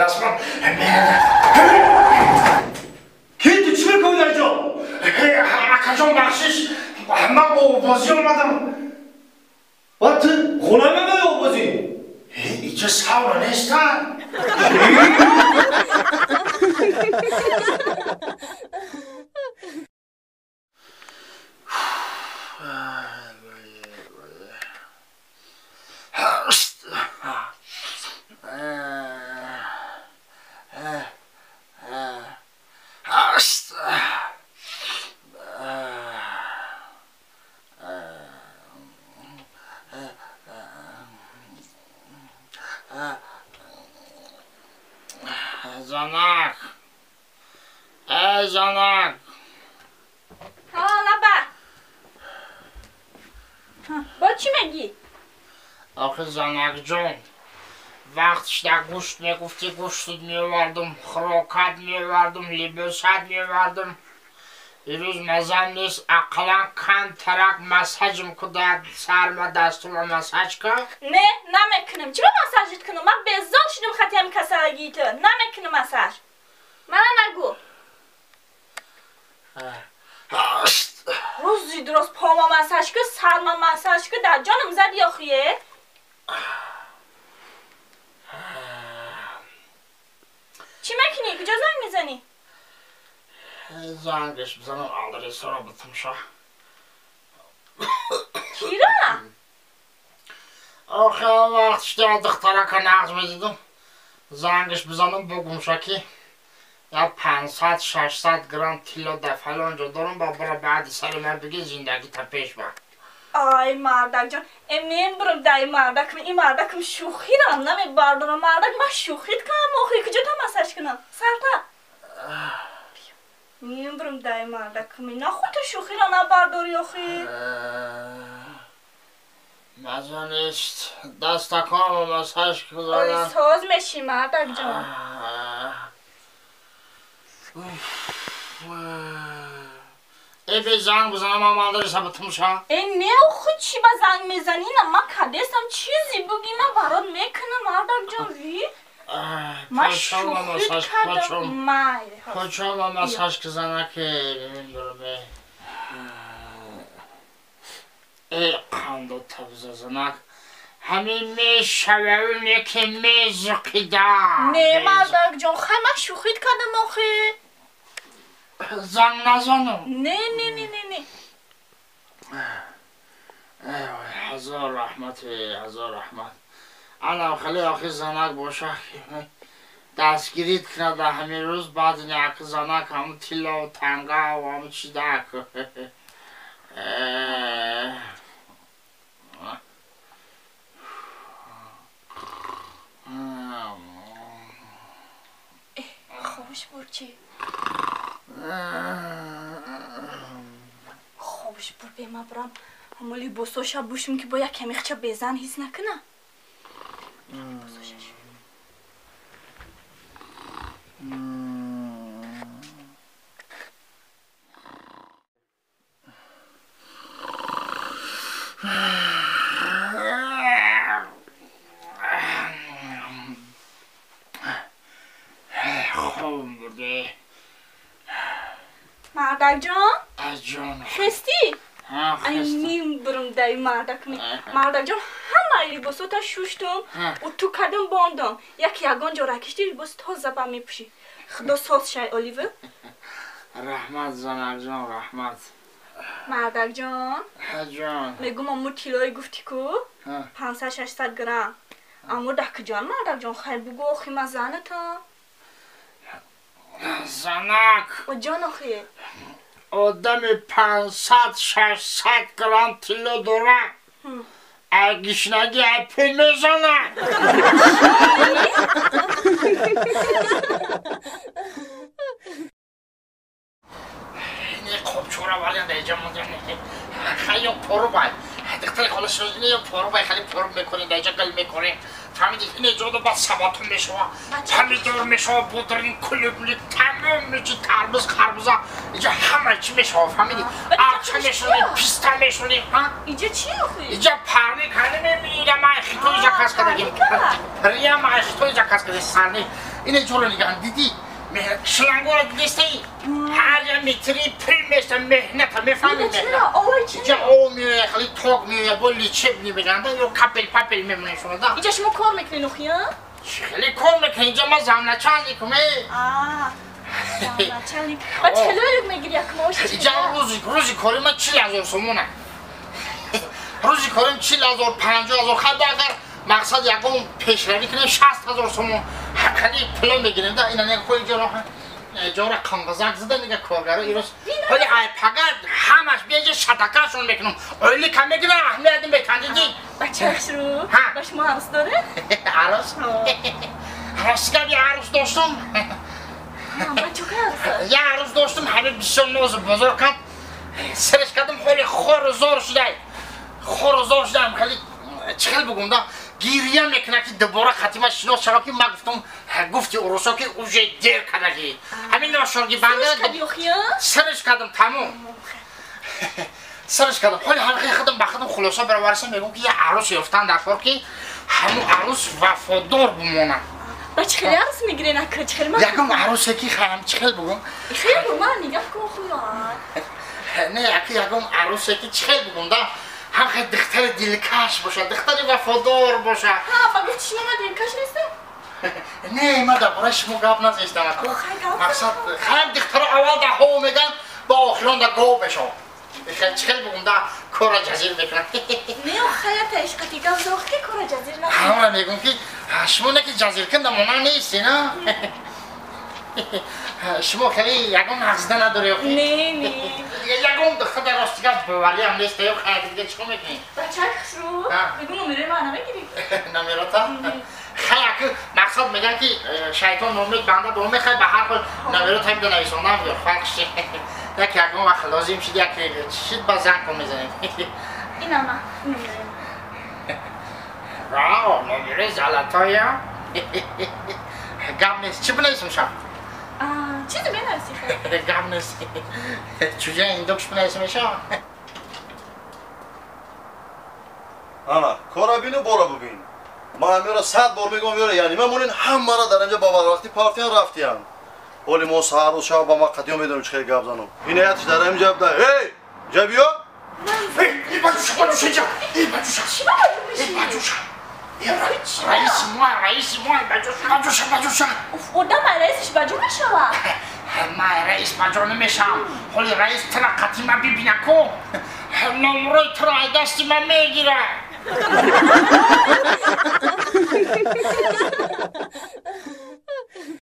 دستم کی تو چی میکنی در اینجا؟ اکا بخشش من با بازی اومدم و تو خونه من بازی؟ اینجا ساونا نیستن زنک ای زنک لبا با چی میگی؟ آخه زنک جون وقتش در گوشت میگفتی گوشتت میوردم خوراکت میوردم لباست میوردم روز مزم نیست اقلا کم ترک مساجم کداد سرما دستور مساج کن نه نمیکنم چرا مساجت کنم من بزن شدم خطیم کسالگی تو نمیکنم مساج من نگو روزی درست پاما مساج که سرما مساج که در جانم زد یا خیه چی میکنی؟ کجا زنگ میزنی؟ زنگش بزنم آدرس رو بتم شا کی را؟ آخه وقتش در دختره که نقض میدیدم زنگش بزنم بگم شا که یا 500-600 گرم تیلا دفعه اونجا دارم با برای بعد سر من بگی زندگی تا پیش با آی مردک جان امین برم دای مردک این مردکم شوخی رام نمی باردارم مردک من شوخیت کنم موخی کجا تا مساج کنم سرتا میم برم دای مردکم اینا خودت شوخی را نبرداری آخی مزه نیست دست تکام مساج آی کردن ساز میشی مردک جان ای به زنگ بزنم هم آدرس بتم شا ای نه خود چی با زنگ میزنی نه من کدستم چیزی بگی من برات میکنم مردک جان وی من شوخیت کردم مای کجا با مساج که زنک برمه ای قندو تبز زنک همین میشوه که میزقیدم نه مردک جان خیلی من شوخیت کردم آخی زنگ نزنم نه نه نه نه نه هزار رحمت هزار رحمت انا خیلی آخی زنک باشه دستگیریت کنه در همین روز بعد نیاک زنک همون تیلا و تنگه و همون چی دک خوابش بر چی؟ خوابش بر به ما برم همولی بسوشا بوشم که باید کمی خچه بزن حس نکنه بسوشش خوابم برده مردک جان؟ از جان خستی؟ ای نیم برم دای مردک می مردک جان همه لیباسو تا شوشتم و تو کدم باندم یکی یگان جا رکشتی لیباس تا زبا می پوشی خدا ساز شای اولیوه رحمت زنک جان رحمت مردک جان جان میگم امو کیلوی گفتی کو 500-600 گرم امو دک جان مردک جان خیلی بگو آخی من زنه تا زنک و جان آخی آدم 500-600 گرم تیلا داره اگیش نگی اپی میزنه اینه خوب چورا ولی دیجا مدرنه خیلی پرو باید دختر خاله شدنی پرو باید خیلی پرو میکنه دیجا گل میکنه فهمیدی این جدا با سباتون میشه پمیدور میشه بودرین کلوبلی تمام میشه تربوز خربوزا اینجا همه چی میشه فهمیدی آرچه میشونی پیستا میشونی اینجا چی آخه؟ اینجا پرنی کنی میمیرم من خیتو اینجا کس کدگیم پریم من خیتو اینجا کس کدگیم سرنی اینه جلو نگم دیدی شلنگو رو دیستی هر جا میتری پل میشتن مهنت میفهمی اینجا او میوه خیلی توق میوه با لیچب میبینن یا کپل پپل میمونه شما دا اینجا شما کار میکنین اخی ها؟ خیلی کار میکنی اینجا ما زمنه چندی کمه زمنه چندی و چلو میگیری یک ماش اینجا روزی کاری من 40,000 سومونه روزی کاریم 40,000 50,000 خیلی اگر مقصد یکم پیشروی کنیم 60,000 سومون خیلی پلان بگیریم دا اینا نگه خوی جارا قنقزک زده نگه کارگره ایروز ولی ای پگرد همش بیاجه شتکرشون بکنم اولی کم بگیره اهمیتیم بکندیدی بچه اخش رو؟ باش ما عروس داره؟ عروس؟ عروس کردی عروس داشتم بچه که عروس یه عروس داشتم همه بسیار نوز بزرگ کرد سرش کردم خیلی خور زور شده خیلی چخل بگم دا گیریه میکنه که دوباره خطیمه شناس شد که من گفتی اروسا که اوجه دیر کرده که همین ناشارگی بنده سرش کردم تمام سرش کردم خیلی حلقه خودم به خودم خلاصه برورسم میگم که یه عروس یافتن در فار که همون عروس وفادار بمونه بچه خیلی عروس میگیره نکه چخل من یکم عروسه که خیلی چخل بگم خیلی بگم نگم کن خویان نه یکم عروسه که چخل بگم دا هم خیلی دختر دلکش باشه دختر وفادار باشه ها با گفت شما من دلکش نیستم نه من درباره شما گپ نزیستم مقصد خیلی دختر اول ده ها میگن با آخران ده گو بشه خیلی چخل بگم ده کار جزیر بکنم نه خیلی عشقتی گم زاخت که کار جزیر نکنم همه میگم که شما نه که جزیر کنده مانا نیستی نه شما خیلی یکم حقیقه نداری نه یکم دختر راستیگه بولی هم نیست یا خیلی دیگه چکا میکنی؟ بچه خش رو بگو نمیره من نمیگیری نمیره تا؟ خیلی مقصد میگن که شیطان نومید بنده دومی خیلی به هر حال نمیره تا میده نویسانده هم یا فرقش یکی یکم وقت لازم شد یکی چید با زن کن میزنیم این نه نمیره راو نمیره زلطایی هم گم نیست چی بنویسم شب؟ چیزی بنویسی خیلی گم نیست چوجه این دوکش بنویسم شب؟ انا کارا بینو بارا ببین من میرا 100 بار میگم میرا یعنی من همه را در اینجا با وقتی پارتیان رفتیم ولی ما سهر و شب با ما قدیم میدونم چه خیلی گپ زنم این هیاتش در اینجا بده هی جا بیا این بچوش اینجا این بچوش چی باید بشی؟ رئیس ما بچوش خدا من رئیسش بجو میشوه من رئیس بجو نمیشم ولی رئیس ترا قدیمه ببینه کو نمروی ترا دستی من میگیره